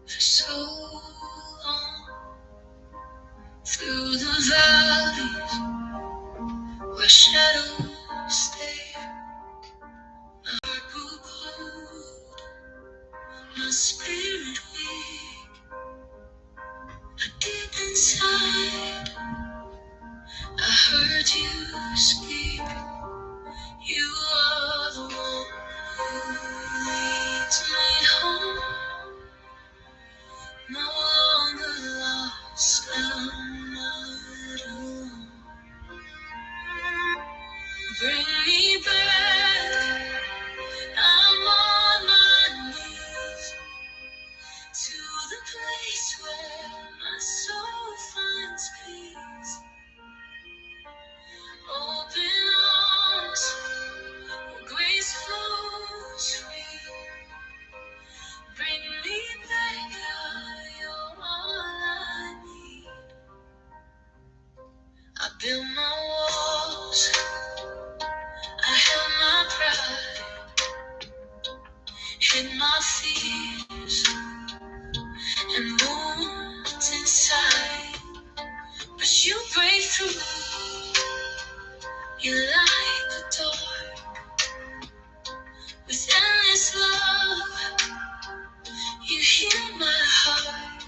for so long, through the valleys where shadows stay. My heart grew cold, my spirit weak, but deep inside I heard you speak. You are the one who leads me home, no longer lost, I'm not alone. Bring me back, I'm on my knees, to the place where my soul finds peace. Open arms, where grace flows free. Bring me back, God, you're all I need. I built my walls, I held my pride, hid my fears and wounds inside. But you break through, you light the door with endless love. You heal my heart.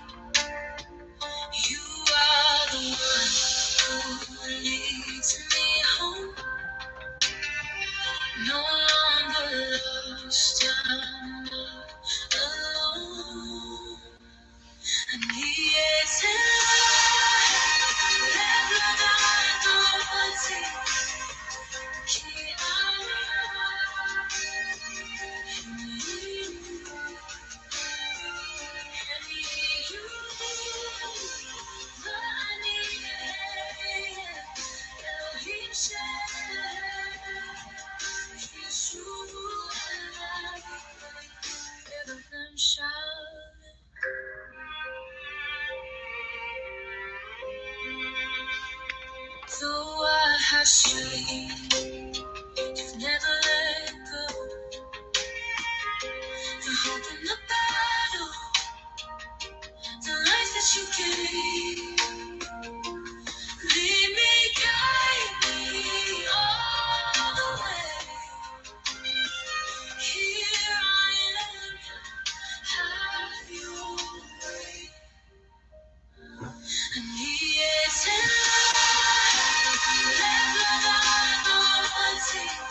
You are the one who leads me home, no longer lost, I'm not alone. It's in though I have strayed, you've never let go. The hope in the battle, the life that you gave. Lead me, guide me all the way. Here I am, have your way. I need it in life, let the light overtake.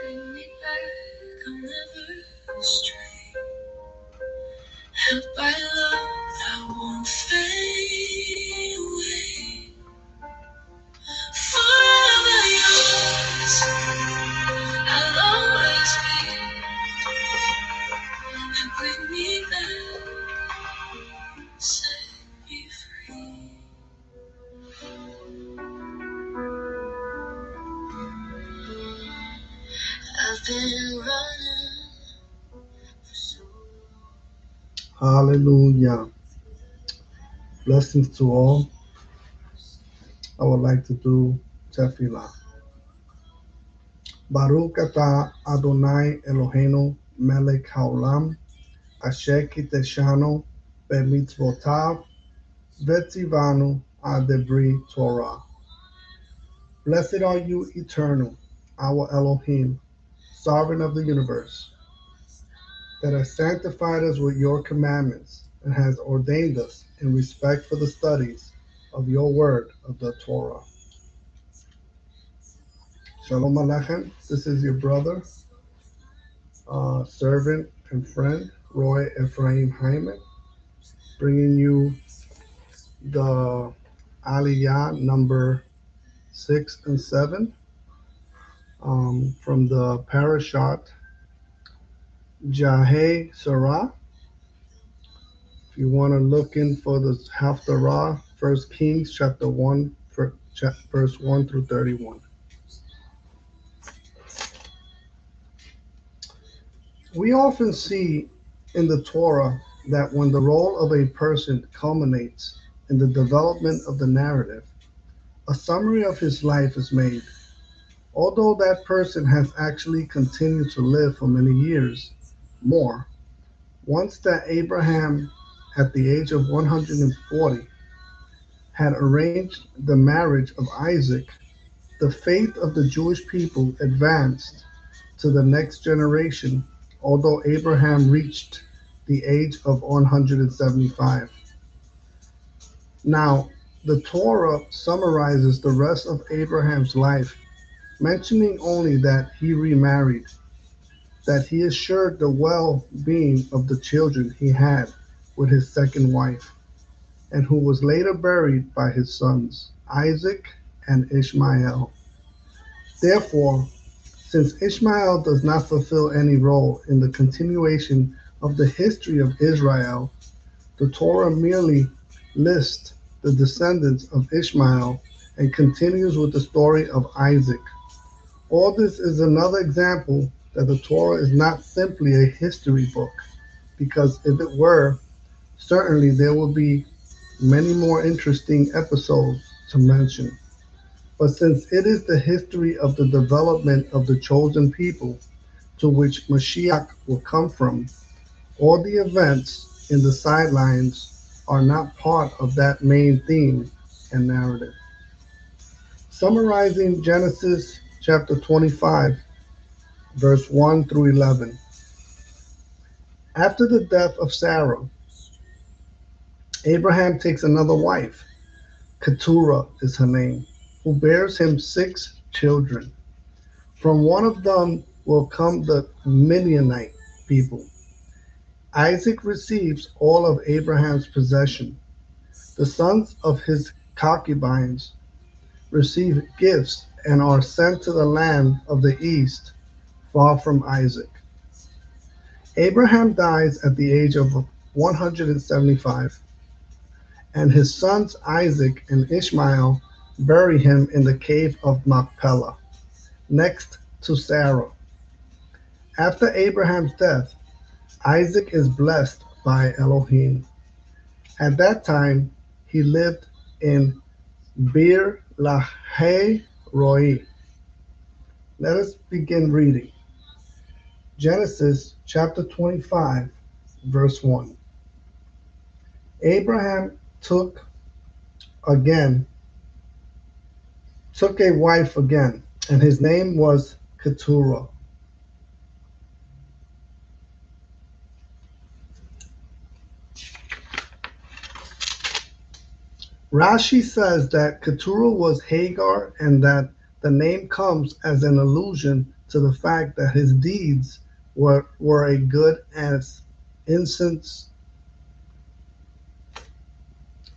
Bring me back, I'll never stray. Held by love that won't fade away. Forever yours, I'll always be. And bring me back, set me free. I've been running for so long. Hallelujah. Blessings to all. I would like to do tefillah. Baruch atah Adonai Eloheinu melech haolam asher kiteshanu b'mitzvotav v'tzivanu ad debri Torah. Blessed are you, eternal, our Elohim, sovereign of the universe, that has sanctified us with your commandments and has ordained us in respect for the studies of your word of the Torah. Shalom Aleichem. This is your brother, servant and friend, Roy Ephraim Hyman, bringing you the AliYAH number 6 and 7 from the parashat Jayei Sara. If you want to look in for the Haftarah, 1 Kings chapter 1, verse 1 through 31. We often see in the Torah that when the role of a person culminates in the development of the narrative, a summary of his life is made. Although that person has actually continued to live for many years more, once that Abraham, at the age of 140, had arranged the marriage of Isaac, the faith of the Jewish people advanced to the next generation, although Abraham reached the age of 175. Now, the Torah summarizes the rest of Abraham's life, mentioning only that he remarried, that he assured the well being of the children he had with his second wife, and who was later buried by his sons, Isaac and Ishmael. Therefore, since Ishmael does not fulfill any role in the continuation of the history of Israel, the Torah merely lists the descendants of Ishmael and continues with the story of Isaac. All this is another example that the Torah is not simply a history book, because if it were, certainly there would be many more interesting episodes to mention. But since it is the history of the development of the chosen people to which Mashiach will come from, all the events in the sidelines are not part of that main theme and narrative. Summarizing Genesis chapter 25, verse 1 through 11. After the death of Sarah, Abraham takes another wife, Keturah is her name, who bears him 6 children. From one of them will come the Midianite people. Isaac receives all of Abraham's possession. The sons of his concubines receive gifts and are sent to the land of the east, far from Isaac. Abraham dies at the age of 175, and his sons Isaac and Ishmael bury him in the cave of Machpelah, next to Sarah. After Abraham's death, Isaac is blessed by Elohim. At that time, he lived in Bir Lahai Roi. Let us begin reading. Genesis chapter 25, verse 1. Abraham again took a wife again, and his name was Keturah. Rashi says that Keturah was Hagar and that the name comes as an allusion to the fact that his deeds were a good as incense.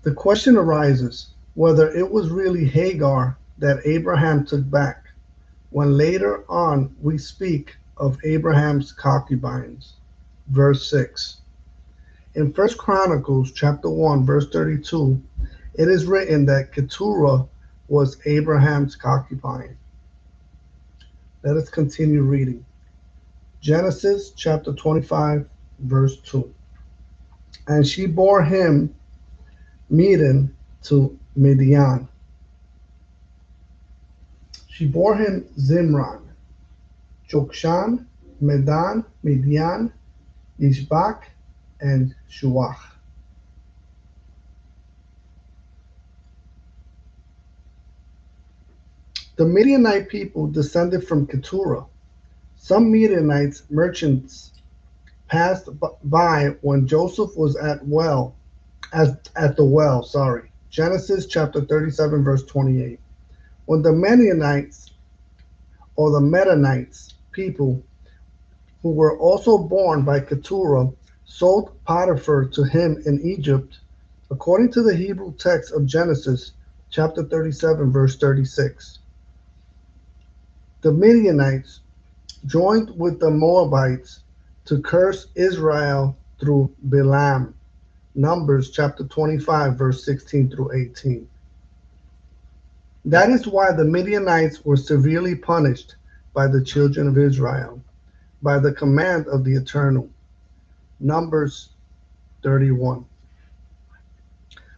The question arises whether it was really Hagar that Abraham took back, when later on we speak of Abraham's concubines. Verse 6. In First Chronicles chapter 1, verse 32, it is written that Keturah was Abraham's concubine. Let us continue reading. Genesis chapter 25, verse 2. And she bore him Midian to Midian. She bore him Zimran, Jokshan, Medan, Midian, Ishbak, and Shuach. The Midianite people descended from Keturah. Some Midianite merchants passed by when Joseph was at the well. Sorry. Genesis chapter 37, verse 28. When the Mennonites or the Medanites people, who were also born by Keturah, sold Potiphar to him in Egypt, according to the Hebrew text of Genesis chapter 37, verse 36. The Midianites joined with the Moabites to curse Israel through Balaam. Numbers chapter 25, verse 16 through 18. That is why the Midianites were severely punished by the children of Israel. by the command of the Eternal. Numbers 31.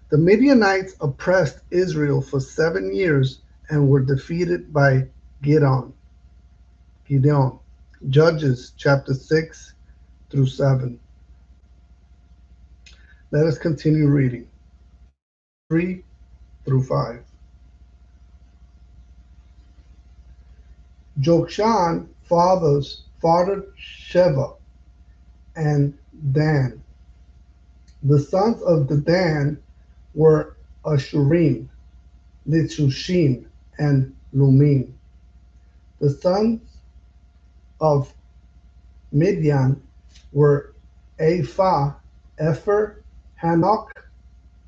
The Midianites oppressed Israel for 7 years and were defeated by Gideon. Gideon. Judges chapter 6 through 7. Let us continue reading. 3 through 5. Jokshan fathered Sheva and Dan. The sons of the Dan were Ashurim, Lithushim, and Lumim. The sons of Midian were Ephah, Epher, Hanok,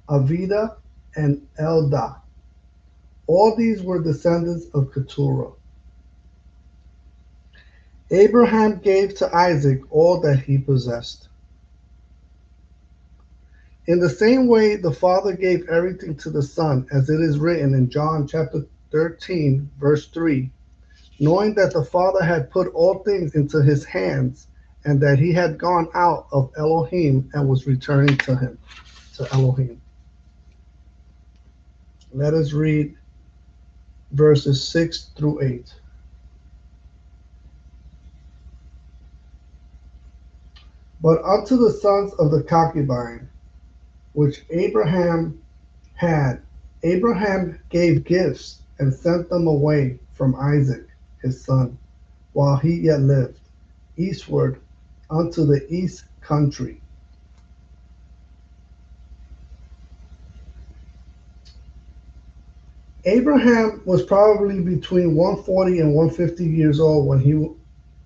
Avida, and Eldah. All these were descendants of Keturah. Abraham gave to Isaac all that he possessed. In the same way, the Father gave everything to the Son, as it is written in John chapter 13, verse 3, knowing that the Father had put all things into his hands, and that he had gone out of Elohim and was returning to him, to Elohim. Let us read verses 6 through 8. But unto the sons of the concubine, which Abraham had, Abraham gave gifts and sent them away from Isaac his son, while he yet lived, eastward unto the east country. Abraham was probably between 140 and 150 years old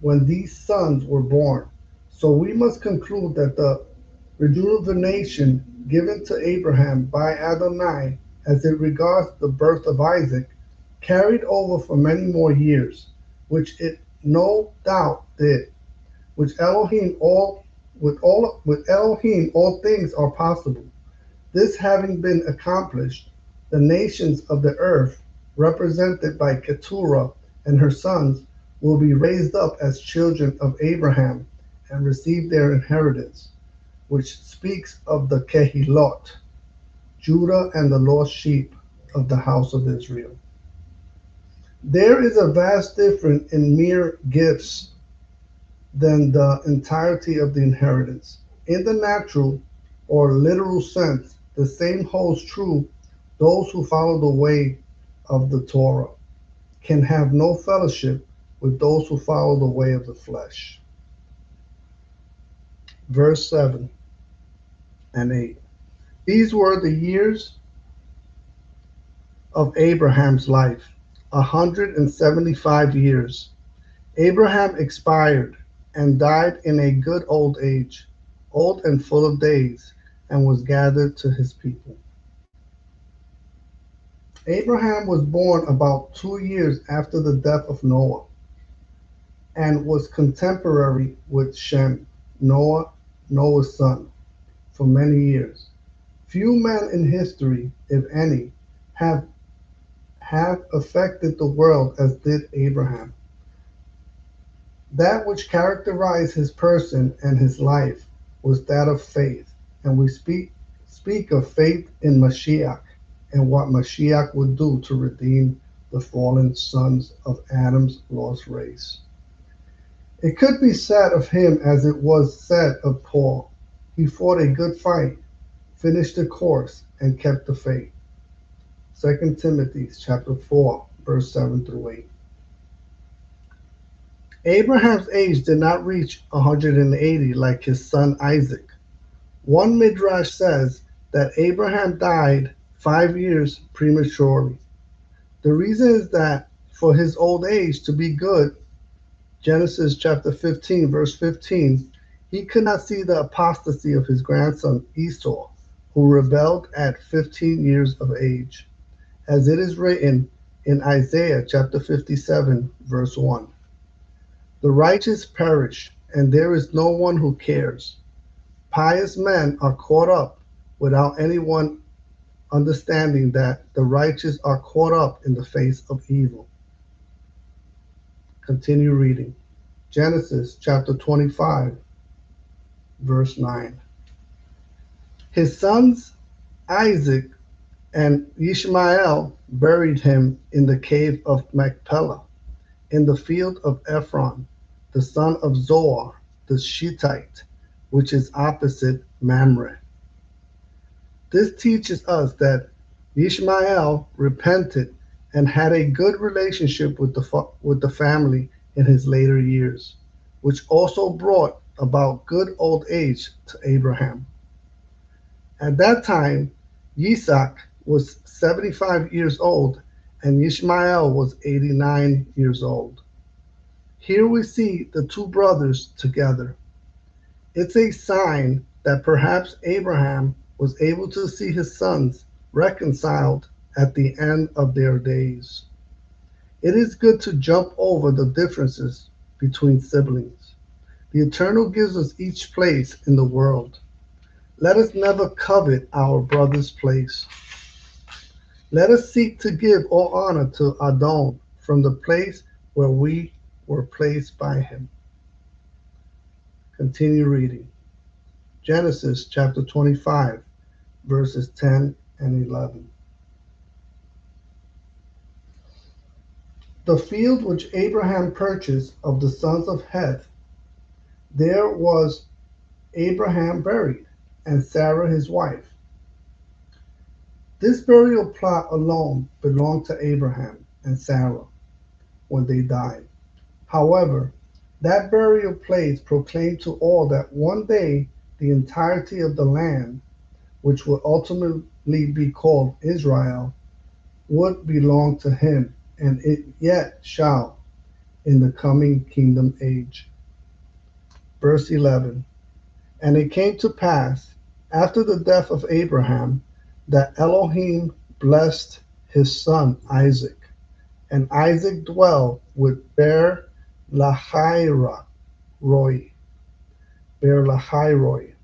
when these sons were born. So we must conclude that the rejuvenation given to Abraham by Adonai as it regards the birth of Isaac carried over for many more years, which it no doubt did. Which Elohim all with Elohim all things are possible. This having been accomplished, the nations of the earth, represented by Keturah and her sons, will be raised up as children of Abraham and receive their inheritance, which speaks of the Kehilot, Judah and the lost sheep of the house of Israel. There is a vast difference in mere gifts than the entirety of the inheritance. In the natural or literal sense, the same holds true. Those who follow the way of the Torah can have no fellowship with those who follow the way of the flesh. Verse 7 and 8. These were the years of Abraham's life, 175 years. Abraham expired and died in a good old age, old and full of days, and was gathered to his people. Abraham was born about 2 years after the death of Noah, and was contemporary with Shem, Noah's son, for many years. Few men in history, if any, have affected the world as did Abraham. That which characterized his person and his life was that of faith, and we speak of faith in Mashiach and what Mashiach would do to redeem the fallen sons of Adam's lost race. It could be said of him as it was said of Paul, he fought a good fight, finished the course, and kept the faith. 2 Timothy chapter 4, verse 7 through 8. Abraham's age did not reach 180 like his son Isaac. One midrash says that Abraham died 5 years prematurely. The reason is that for his old age to be good, Genesis chapter 15, verse 15, he could not see the apostasy of his grandson Esau, who rebelled at 15 years of age, as it is written in Isaiah chapter 57, verse 1. The righteous perish, and there is no one who cares. Pious men are caught up without anyone understanding that the righteous are caught up in the face of evil. Continue reading. Genesis chapter 25, verse 9. His sons Isaac and Ishmael buried him in the cave of Machpelah, in the field of Ephron, the son of Zohar the Shittite, which is opposite Mamre. This teaches us that Ishmael repented and had a good relationship with the family in his later years, which also brought about good old age to Abraham. At that time, Isaac was 75 years old and Ishmael was 89 years old. Here we see the two brothers together. It's a sign that perhaps Abraham was able to see his sons reconciled at the end of their days. It is good to jump over the differences between siblings. The Eternal gives us each place in the world. Let us never covet our brother's place. Let us seek to give all honor to Adon from the place where we were placed by him. Continue reading. Genesis chapter 25, verses 10 and 11. The field which Abraham purchased of the sons of Heth, there was Abraham buried, and Sarah his wife. This burial plot alone belonged to Abraham and Sarah when they died. However, that burial place proclaimed to all that one day the entirety of the land, which would ultimately be called Israel, would belong to him, and it yet shall in the coming kingdom age. Verse 11. And it came to pass, after the death of Abraham, that Elohim blessed his son Isaac, and Isaac dwelt with Roi, Roi.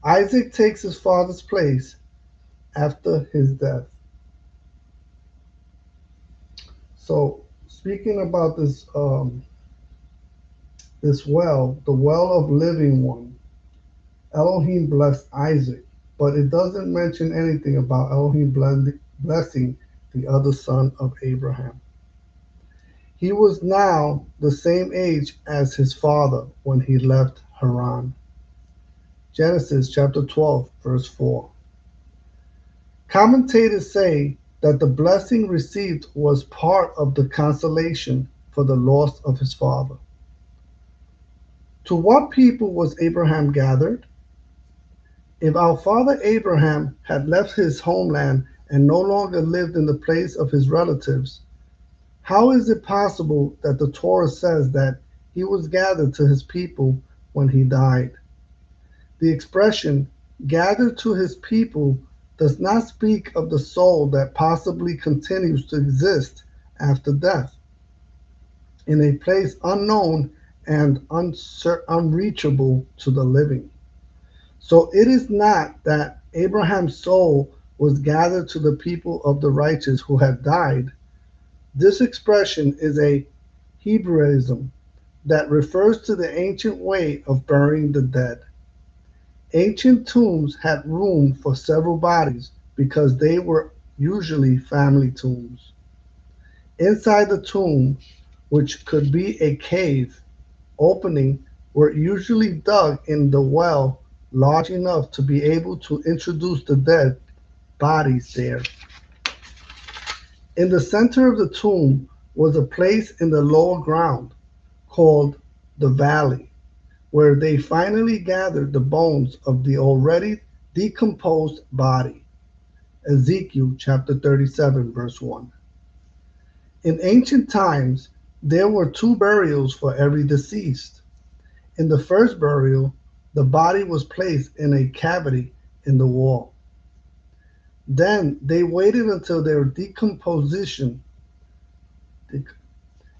Isaac takes his father's place after his death. So, speaking about this well, the well of living one, Elohim blessed Isaac, but it doesn't mention anything about Elohim blessing the other son of Abraham. He was now the same age as his father when he left Haran. Genesis chapter 12, verse 4. Commentators say that the blessing received was part of the consolation for the loss of his father. To what people was Abraham gathered? If our father Abraham had left his homeland and no longer lived in the place of his relatives, how is it possible that the Torah says that he was gathered to his people when he died? The expression gathered to his people does not speak of the soul that possibly continues to exist after death in a place unknown and unreachable to the living. So it is not that Abraham's soul was gathered to the people of the righteous who had died. This expression is a Hebraism that refers to the ancient way of burying the dead. Ancient tombs had room for several bodies because they were usually family tombs. Inside the tomb, which could be a cave opening, were usually dug in the well large enough to be able to introduce the dead bodies there. In the center of the tomb was a place in the lower ground called the valley, where they finally gathered the bones of the already decomposed body. Ezekiel chapter 37, verse 1. In ancient times, there were two burials for every deceased. In the first burial, the body was placed in a cavity in the wall. Then they waited until their decomposition,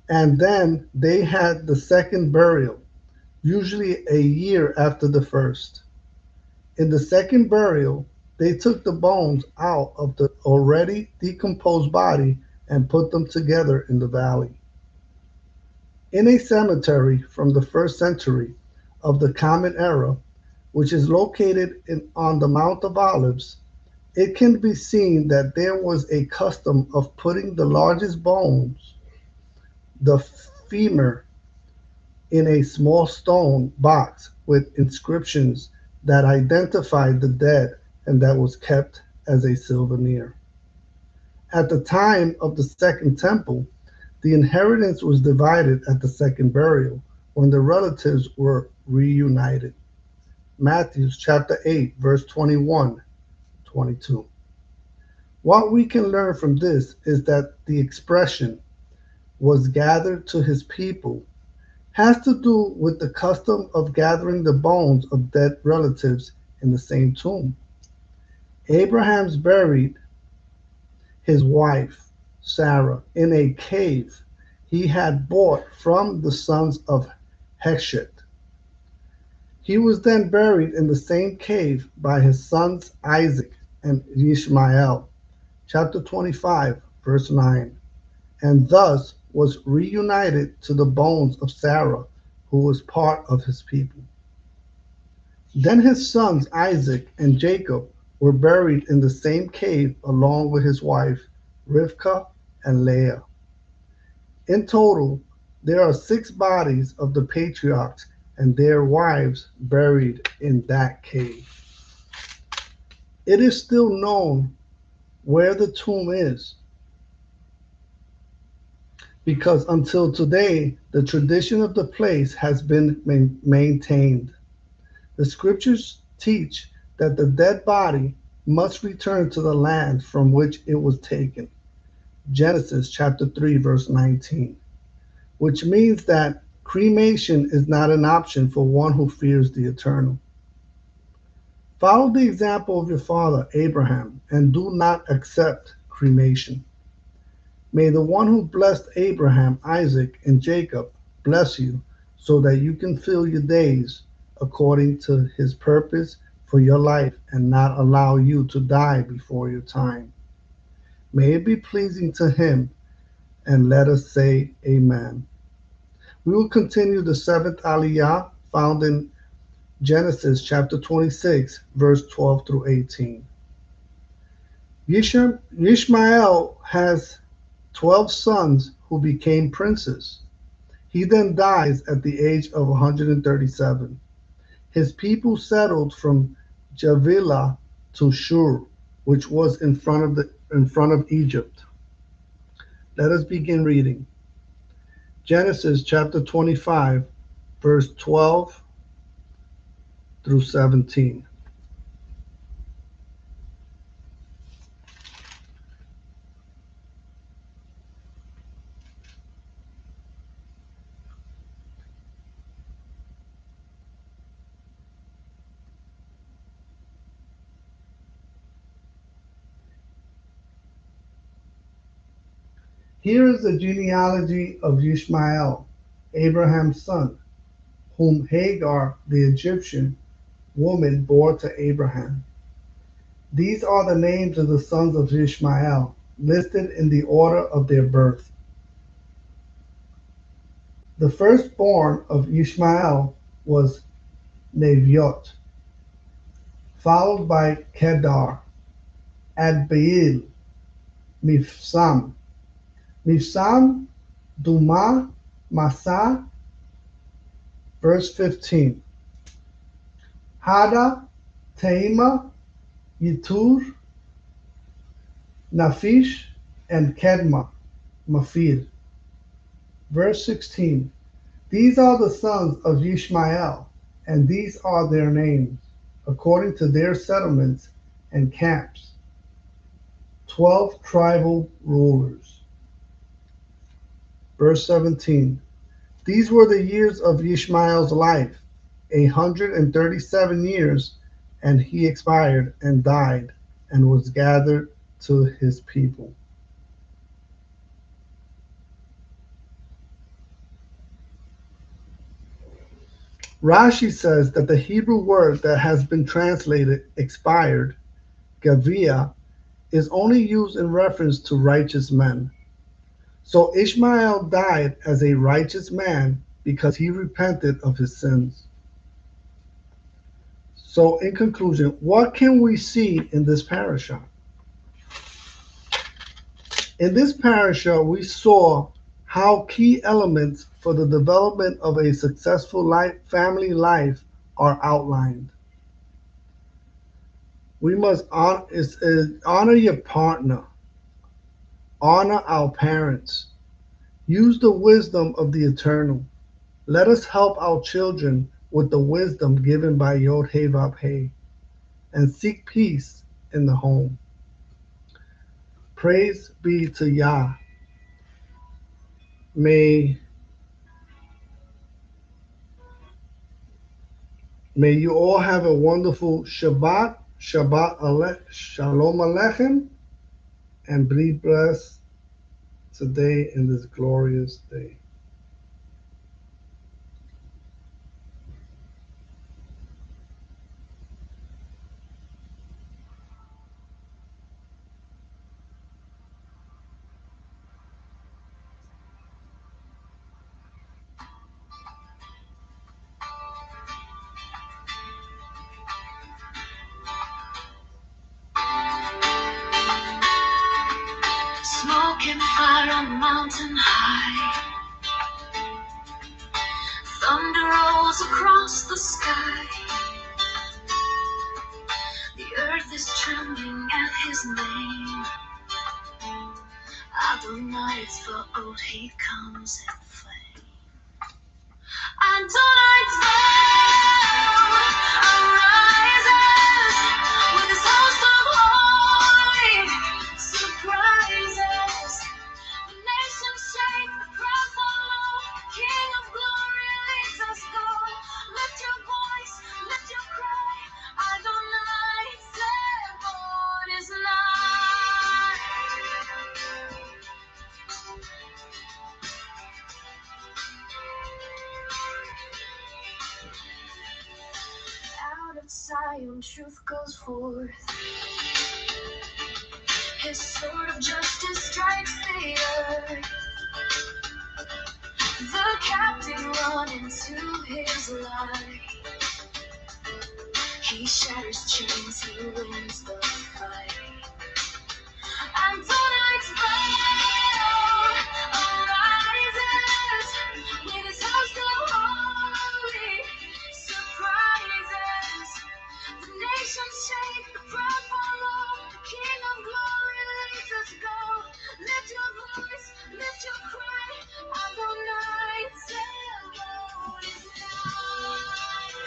and then they had the second burial, usually a year after the first. In the second burial, they took the bones out of the already decomposed body and put them together in the valley. In a cemetery from the first century of the Common Era, which is located on the Mount of Olives, it can be seen that there was a custom of putting the largest bones, the femur, in a small stone box with inscriptions that identified the dead, and that was kept as a souvenir. At the time of the Second Temple, the inheritance was divided at the second burial when the relatives were reunited. Matthew chapter 8, verse 21, 22. What we can learn from this is that the expression was gathered to his people has to do with the custom of gathering the bones of dead relatives in the same tomb. Abraham's buried his wife, Sarah, in a cave he had bought from the sons of Hesheth. He was then buried in the same cave by his sons Isaac and Ishmael, chapter 25, verse 9, and thus was reunited to the bones of Sarah, who was part of his people. Then his sons Isaac and Jacob were buried in the same cave along with his wife Rivkah and Leah. In total, there are six bodies of the patriarchs and their wives buried in that cave. It is still known where the tomb is because until today, the tradition of the place has been maintained. The scriptures teach that the dead body must return to the land from which it was taken. Genesis chapter 3, verse 19, which means that cremation is not an option for one who fears the eternal. Follow the example of your father Abraham and do not accept cremation. May the one who blessed Abraham, Isaac, and Jacob bless you so that you can fill your days according to his purpose for your life and not allow you to die before your time. May it be pleasing to him, and let us say amen. We will continue the seventh AliYAH found in Genesis chapter 26, verse 12 through 18. Ishmael has 12 sons who became princes. He then dies at the age of 137. His people settled from Javilah to Shur, which was in front of Egypt. Let us begin reading. Genesis chapter 25, verse 12 through 17. Here is the genealogy of Ishmael, Abraham's son, whom Hagar the Egyptian woman bore to Abraham. These are the names of the sons of Ishmael, listed in the order of their birth. The firstborn of Ishmael was Neviot, followed by Kedar, Adbeel, Mifsam, Duma, Massa, verse 15. Hada, Taima, Yitur, Naphish, and Kedma, Mafir. Verse 16. These are the sons of Ishmael, and these are their names, according to their settlements and camps. 12 tribal rulers. Verse 17. These were the years of Ishmael's life, 137 years, and he expired and died and was gathered to his people. Rashi says that the Hebrew word that has been translated expired, Gavia, is only used in reference to righteous men. So Ishmael died as a righteous man because he repented of his sins. So, in conclusion, what can we see in this parasha? In this parasha, we saw how key elements for the development of a successful family life are outlined. We must honor your partner, honor our parents, use the wisdom of the eternal. Let us help our children with the wisdom given by Yod He Vav He, and seek peace in the home. Praise be to Yah. May May you all have a wonderful Shabbat, Shalom Aleichem, and be blessed today in this glorious day. Smoke and fire on the mountain high. Thunder rolls across the sky. The earth is trembling at his name. Adonai Tzvaot, he comes in flame. Adonai Tzvaot arises with his host of holy surprises. The nations shake, the crowd follow. King of glory leads us go. Lift your voice, lift your cry. Adonai Tzvaot is nigh. Out of Zion, truth goes forth. His sword of justice strikes the earth. The captive run into his light. He shatters chains, he wins the fight. And tonight's battle arises with his host of holy surprises. The nations shake, the proud follow. The King of glory leads us go. Lift your voice, lift your cry. Adonai Tzvaot is nigh.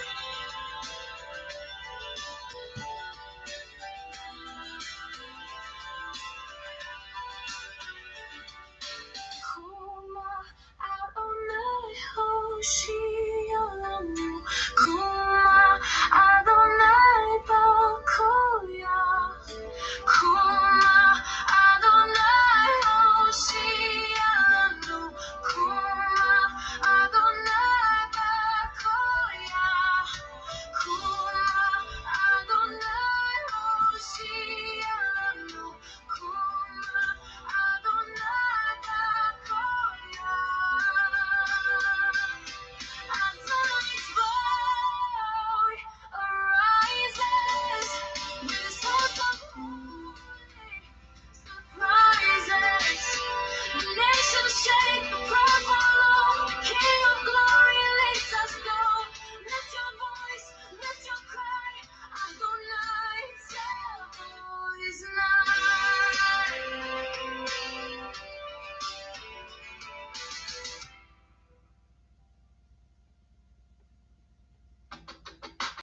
Kuma Adonai Hoshi.